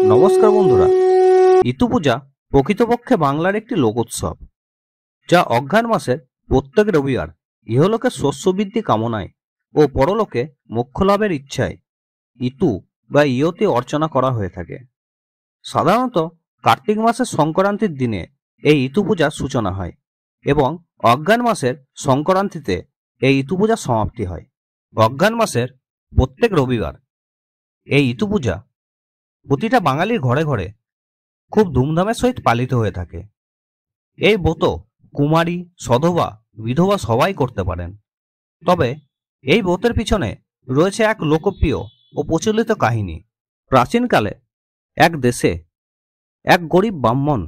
নমস্কার বন্ধুরা, ইতু পূজা প্রকৃতপক্ষে বাংলার একটি লোকোৎসব, যা অঘ্রাণ মাসের প্রত্যেক রবিবার ইহলোকে শস্য বৃদ্ধি কামনায় ও পরলোকে মোক্ষ লাভের ইচ্ছায় ইতু বা ইয়তে অর্চনা করা হয়ে থাকে। সাধারণত কার্তিক মাসের সংক্রান্তির দিনে এই ইতু পূজার সূচনা হয় এবং অঘ্রাণ মাসের সংক্রান্তিতে এই ইতু পূজার সমাপ্তি হয়। অঘ্রাণ মাসের প্রত্যেক রবিবার এই ইতু পূজা প্রতিটা বাঙালির ঘরে ঘরে খুব ধুমধামের সহিত পালিত হয়ে থাকে। এই ব্রত কুমারী, সধবা, বিধবা সবাই করতে পারেন। তবে এই ব্রতের পিছনে রয়েছে এক লোকপ্রিয় ও প্রচলিত কাহিনী। প্রাচীনকালে এক দেশে এক গরিব ব্রাহ্মণ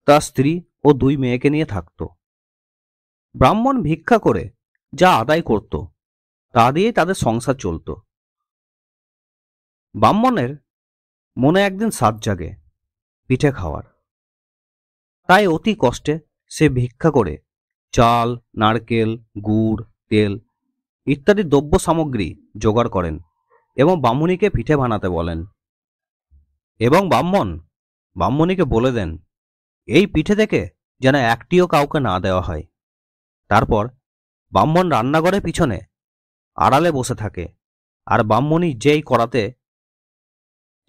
তার স্ত্রী ও দুই মেয়েকে নিয়ে থাকত। ব্রাহ্মণ ভিক্ষা করে যা আদায় করত তা দিয়েই তাদের সংসার চলত। ব্রাহ্মণের মনে একদিন সাধ জাগে পিঠে খাওয়ার, তাই অতি কষ্টে সে ভিক্ষা করে চাল, নারকেল, গুড়, তেল ইত্যাদি দ্রব্য সামগ্রী জোগাড় করেন এবং ব্রাহ্মণীকে পিঠে বানাতে বলেন এবং ব্রাহ্মণীকে বলে দেন এই পিঠে থেকে যেন একটিও কাউকে না দেওয়া হয়। তারপর ব্রাহ্মণ রান্নাঘরের পিছনে আড়ালে বসে থাকে, আর ব্রাহ্মণী যেই কড়াতে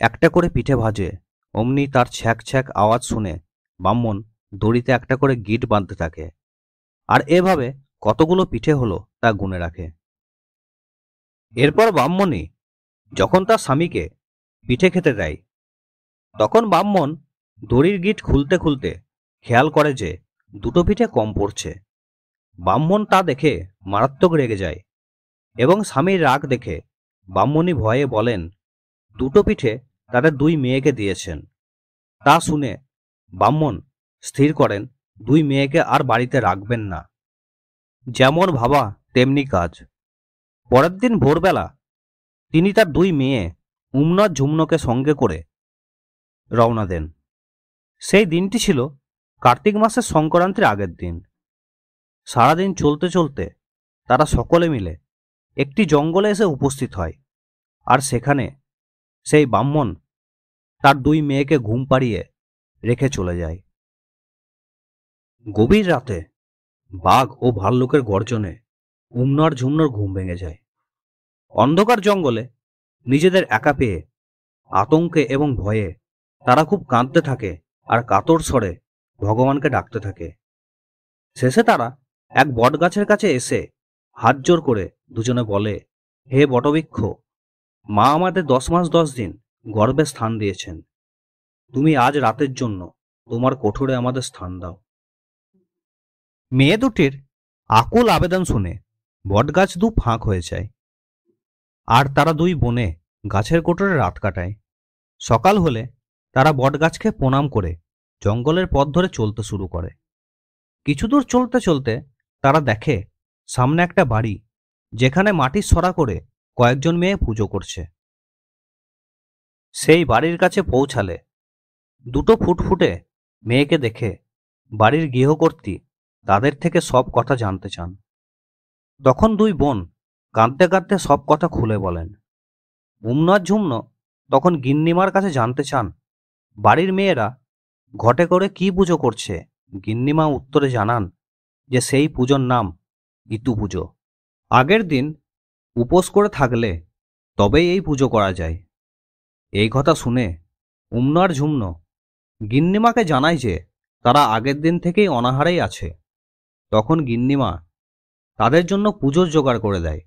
একটা করে পিঠে ভাজে অমনি তার ছ্যাঁক ছ্যাঁক আওয়াজ শুনে ব্রাহ্মণ দড়িতে একটা করে গিট বাঁধতে থাকে, আর এভাবে কতগুলো পিঠে হলো তা গুনে রাখে। এরপর ব্রাহ্মণী যখন তার স্বামীকে পিঠে খেতে দেয়, তখন ব্রাহ্মণ দড়ির গিট খুলতে খুলতে খেয়াল করে যে দুটো পিঠে কম পড়ছে। ব্রাহ্মণ তা দেখে মারাত্মক রেগে যায় এবং স্বামীর রাগ দেখে ব্রাহ্মণী ভয়ে বলেন দুটো পিঠে তাদের দুই মেয়েকে দিয়েছেন। তা শুনে ব্রাহ্মণ স্থির করেন দুই মেয়েকে আর বাড়িতে রাখবেন না। যেমন ভাবা তেমনি কাজ। পরের দিন ভোরবেলা তিনি তার দুই মেয়ে উমনা ঝুমনকে সঙ্গে করে রওনা দেন। সেই দিনটি ছিল কার্তিক মাসের সংক্রান্তির আগের দিন। সারাদিন চলতে চলতে তারা সকলে মিলে একটি জঙ্গলে এসে উপস্থিত হয়, আর সেখানে সেই ব্রাহ্মণ তার দুই মেয়েকে ঘুম পাড়িয়ে রেখে চলে যায়। গভীর রাতে বাঘ ও ভাল্লুকের গর্জনে উমনার ঝুমনোর ঘুম ভেঙে যায়। অন্ধকার জঙ্গলে নিজেদের একা পেয়ে আতঙ্কে এবং ভয়ে তারা খুব কাঁদতে থাকে আর কাতর স্বরে ভগবানকে ডাকতে থাকে। শেষে তারা এক বটগাছের কাছে এসে হাত জোর করে দুজনে বলে, হে বটবৃক্ষ, মা আমাদের 10 মাস 10 দিন গর্ভে স্থান দিয়েছেন, তুমি আজ রাতের জন্য তোমার কোঠরে আমাদের স্থান দাও। মেয়ে দুটির আকুল আবেদন শুনে বটগাছ দু ফাঁক হয়ে যায়, আর তারা দুই বোনে গাছের কোঠরে রাত কাটায়। সকাল হলে তারা বটগাছকে প্রণাম করে জঙ্গলের পথ ধরে চলতে শুরু করে। কিছু দূর চলতে চলতে তারা দেখে সামনে একটা বাড়ি, যেখানে মাটির সরা করে কয়েকজন মেয়ে পুজো করছে। সেই বাড়ির কাছে পৌঁছালে দুটো ফুটফুটে মেয়েকে দেখে বাড়ির গৃহকর্ত্রী তাদের থেকে সব কথা জানতে চান। তখন দুই বোন কাঁদতে কাঁদতে সব কথা খুলে বলেন। উমনার ঝুমন তখন গিন্নিমার কাছে জানতে চান বাড়ির মেয়েরা ঘটে করে কি পুজো করছে। গিন্নিমা উত্তরে জানান যে সেই পুজোর নাম ইতু পুজো। আগের দিন উপোস করে থাকলে তবেই এই পুজো করা যায়। এই কথা শুনে উমনার ঝুমন গিন্নিমাকে জানায় যে তারা আগের দিন থেকেই অনাহারেই আছে। তখন গিন্নিমা তাদের জন্য পুজোর জোগাড় করে দেয়,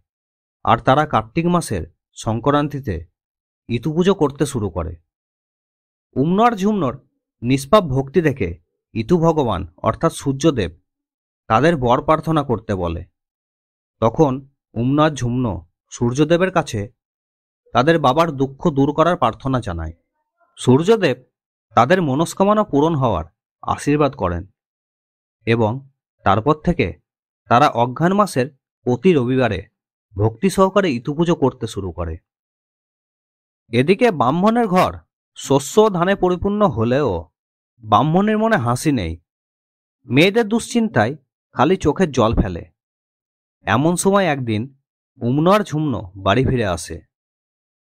আর তারা কার্তিক মাসের সংক্রান্তিতে ইতু পুজো করতে শুরু করে। উমনার ঝুমনর নিষ্পাপ ভক্তি দেখে ইতু ভগবান অর্থাৎ সূর্যদেব তাদের বর প্রার্থনা করতে বলে। তখন উমনার ঝুমন সূর্যদেবের কাছে তাদের বাবার দুঃখ দূর করার প্রার্থনা জানায়। সূর্যদেব তাদের মনস্কামনা পূরণ হওয়ার আশীর্বাদ করেন এবং তারপর থেকে তারা অঘ্রাণ মাসের প্রতি রবিবারে ভক্তি সহকারে ইতু পুজো করতে শুরু করে। এদিকে ব্রাহ্মণের ঘর শস্য ধানে পরিপূর্ণ হলেও ব্রাহ্মণের মনে হাসি নেই। মেয়েদের দুশ্চিন্তায় খালি চোখের জল ফেলে। এমন সময় একদিন উমনার ঝুমন বাড়ি ফিরে আসে।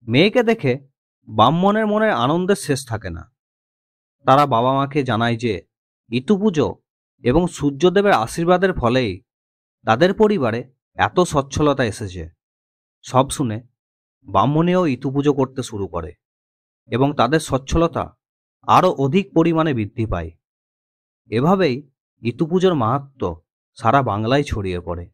মেয়েকে দেখে ব্রাহ্মণের মনের আনন্দের শেষ থাকে না। তারা বাবা মাকে জানায় যে ইতু পুজো এবং সূর্যদেবের আশীর্বাদের ফলেই তাদের পরিবারে এত সচ্ছলতা এসেছে। সব শুনে ব্রাহ্মণেও ইতু পুজো করতে শুরু করে এবং তাদের সচ্ছলতা আরও অধিক পরিমাণে বৃদ্ধি পায়। এভাবেই ইতু পুজোর মাহাত্ম্য সারা বাংলায় ছড়িয়ে পড়ে।